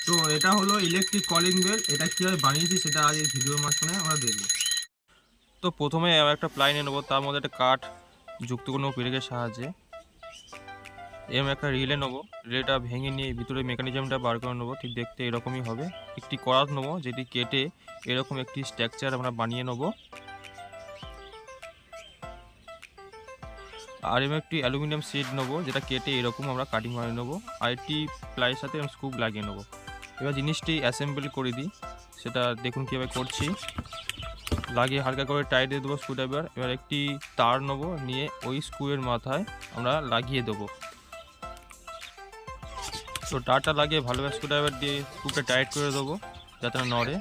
তো এটা হলো ইলেকট্রিক কলিং বেল। এটা কীভাবে বানিয়েছি সেটা আজ এই ভিডিওর মাধ্যমে আমরা দেখব। তো প্রথমে একটা প্লাই নিয়ে নেবো, তার মধ্যে একটা কাঠ যুক্ত করে নেবো পেরেকের সাহায্যে। এরকম একটা রিলে নেবো, রিলেটা ভেঙে নিয়ে ভিতরে মেকানিজমটা বার করে নেবো। ঠিক দেখতে এরকমই হবে। একটি করাত নেবো, যেটি কেটে এরকম একটি স্ট্রাকচার আমরা বানিয়ে নেবো। আর এরকম একটি অ্যালুমিনিয়াম শিট নেবো, যেটা কেটে এরকম আমরা কাটিং বানিয়ে নেবো। আর একটি প্লাইয়ের সাথে স্ক্রু লাগিয়ে নেবো। এবার জিনিসটি অ্যাসেম্বল করে দিই, সেটা দেখুন কীভাবে করছি। লাগিয়ে হালকা করে টাইট দিয়ে দেবো স্ক্রুড্রাইভার। এবার একটি তার নেবো, নিয়ে ওই স্ক্রুয়ের মাথায় আমরা লাগিয়ে দেবো। তো তারটা লাগিয়ে ভালোভাবে স্ক্রুড্রাইভার দিয়ে স্ক্রুটা টাইট করে দেবো যাতে না নড়ে।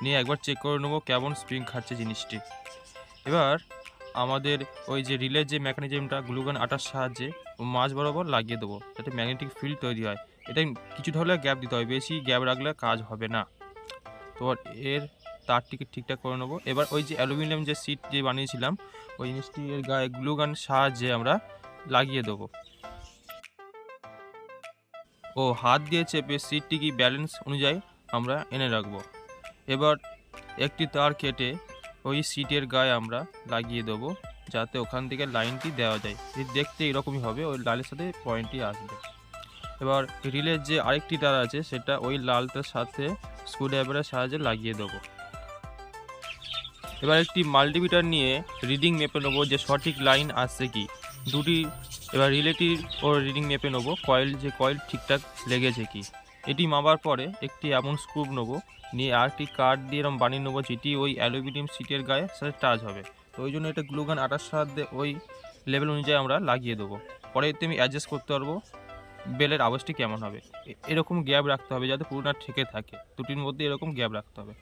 নিয়ে একবার চেক করে নেবো কেমন স্প্রিং খাচ্ছে জিনিসটি। এবার আমাদের ওই যে রিলের যে মেকানিজমটা গ্লুগান আটার সাহায্যে মাঝ বরাবর লাগিয়ে দেবো, যাতে ম্যাগনেটিক ফিল্ড তৈরি হয়। এটা কিছুটা হলে গ্যাপ দিতে হয়, বেশি গ্যাপ রাখলে কাজ হবে না। তো এর তারটিকে ঠিকঠাক করে নেবো। এবার ওই যে অ্যালুমিনিয়াম যে সিট যে বানিয়েছিলাম, ওই জিনিসটি এর গায়ে গ্লুগান সাহায্যে আমরা লাগিয়ে দেবো। ও হাত দিয়ে চেপে সিটটিকে ব্যালেন্স অনুযায়ী আমরা এনে রাখবো। এবার একটি তার কেটে ওই সিটের গায়ে আমরা লাগিয়ে দেবো, যাতে ওখান থেকে লাইনটি দেওয়া যায়। দেখতে এরকমই হবে, ওই লালের সাথে পয়েন্টটি আসবে। এবার রিলের যে আরেকটি তার আছে, সেটা ওই লালটার সাথে স্ক্রুড্রাইভারের সাহায্যে লাগিয়ে দেবো। এবার একটি মাল্টিমিটার নিয়ে রিডিং মেপে নেবো যে সঠিক লাইন আসছে কি দুটি। এবার রিলেটির ও রিডিং মেপে নেবো কয়েল ঠিকঠাক লেগেছে কি। এটি মাপার পরে একটি এমন স্ক্রু নেবো, নিয়ে আরেকটি কাঠ দিয়ে এরকম বানিয়ে নেবো, যেটি ওই অ্যালুমিনিয়াম সিটের গায়ে সাথে টাচ হবে। তো ওই জন্য এটা গ্লুগান আটার সাহায্যে ওই লেভেল অনুযায়ী আমরা লাগিয়ে দেবো। পরে এতে আমি অ্যাডজাস্ট করতে পারবো বেলের আওয়াজটি কেমন হবে। এরকম গ্যাপ রাখতে হবে যাতে পুরোটা ঠেকে থাকে, দুটির মধ্যে এরকম গ্যাপ রাখতে হবে।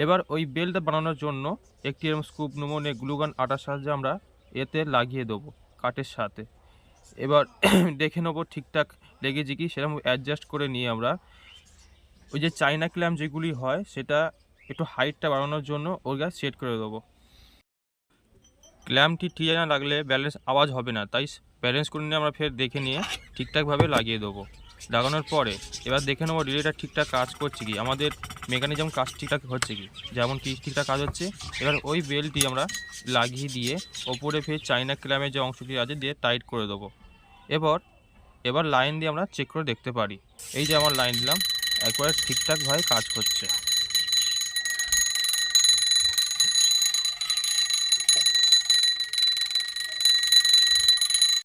এবার ওই বেলটা বানানোর জন্য একটি এরকম স্কুপ নেবো, নিয়ে গ্লুগান আটার সাহায্যে আমরা এতে লাগিয়ে দেবো কাঠের সাথে। এবার দেখে নেবো ঠিকঠাক লেগেছে কি, সেরকম অ্যাডজাস্ট করে নিয়ে আমরা ওই যে চাইনা ক্ল্যাম্প যেগুলি হয়, সেটা একটু হাইটটা বাড়ানোর জন্য ওর গায়ে সেট করে দেবো। ক্ল্যাম্পটি ঠিক না লাগলে ব্যালেন্স আওয়াজ হবে না, তাই ব্যালেন্স করে নিয়ে আমরা ফের দেখে নিয়ে ঠিকঠাকভাবে লাগিয়ে দেবো। লাগানোর পরে এবার দেখে নেবো রিলেটা ঠিকঠাক কাজ করছে কি, আমাদের মেকানিজম কাজ ঠিকঠাক হচ্ছে কি, যেমন কি ঠিকঠাক কাজ হচ্ছে। এবার ওই বেলটি আমরা লাগিয়ে দিয়ে ওপরে ফের চাইনা ক্ল্যাম্পের যে অংশটি আছে দিয়ে টাইট করে দেবো। এবার লাইন দিয়ে আমরা চেক করে দেখতে পারি। এই যে আমার লাইন দিলাম, একবারে ঠিকঠাকভাবে কাজ করছে।